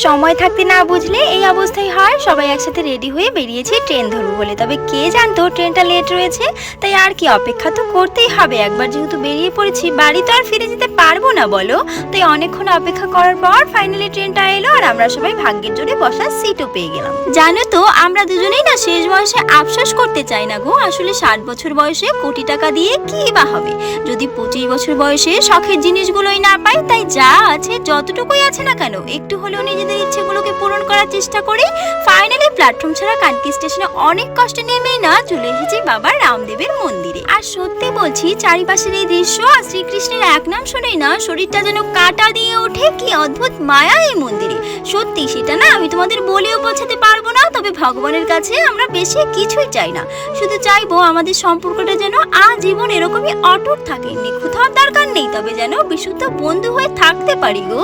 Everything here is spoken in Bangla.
সময় থাকতে না বুঝলে এই অবস্থাই হয়। সবাই একসাথে রেডি হয়ে বেরিয়েছি ট্রেন ধরবো বলে, তবে কে জানতো ট্রেনটা লেট রয়েছে। তাই আর কি, অপেক্ষা তো করতেই হবে। একবার যেহেতু বেরিয়ে পড়েছি, বাড়ি তো আর ফিরে যেতে পারবো না বলো। তাই অনেকক্ষণ অপেক্ষা করার পর ফাইনালি ট্রেনটা এলো, আর আমরা সবাই ভাগ্যের জোরে বসার সিটও পেয়ে গেলাম। জানো তো, আমরা দুজনেই না শেষ বয়সে আফসোস করতে চাই না গো। আসলে 60 বছর বয়সে কোটি টাকা দিয়ে কি বা হবে, যদি 25 বছর বয়সে শখের জিনিসগুলোই না পাই। তাই যা আছে, যতটুকুই আছে না কেন, একটু হলেও নিজেদের ইচ্ছেগুলোকে পূরণ করার চেষ্টা করি। ফাইনালি প্ল্যাটফর্ম ছাড়া কানকি স্টেশনে অনেক কষ্টে নেমেই না চলে এসেছি বাবা রামদেবের মন্দিরে। আর সত্যি বলছি, চারিপাশের এই দৃশ্য আর শ্রীকৃষ্ণের এক নাম শুনেই না শরীরটা যেন কাঁটা দিয়ে ওঠে। কি অদ্ভুত মায়া এই মন্দিরে, সত্যি সেটা না আমি তোমাদের বলেও বোঝাতে পারবো না। তবে ভগবানের কাছে আমরা বেশি কিছুই চাই না, শুধু চাইবো আমাদের সম্পর্কটা যেন আজীবন এরকমই অটুট থাকে। নিখুঁত হওয়ার দরকার নেই, তবে যেন বিশুদ্ধ বন্ধু হয়ে থাকতে পারি গো।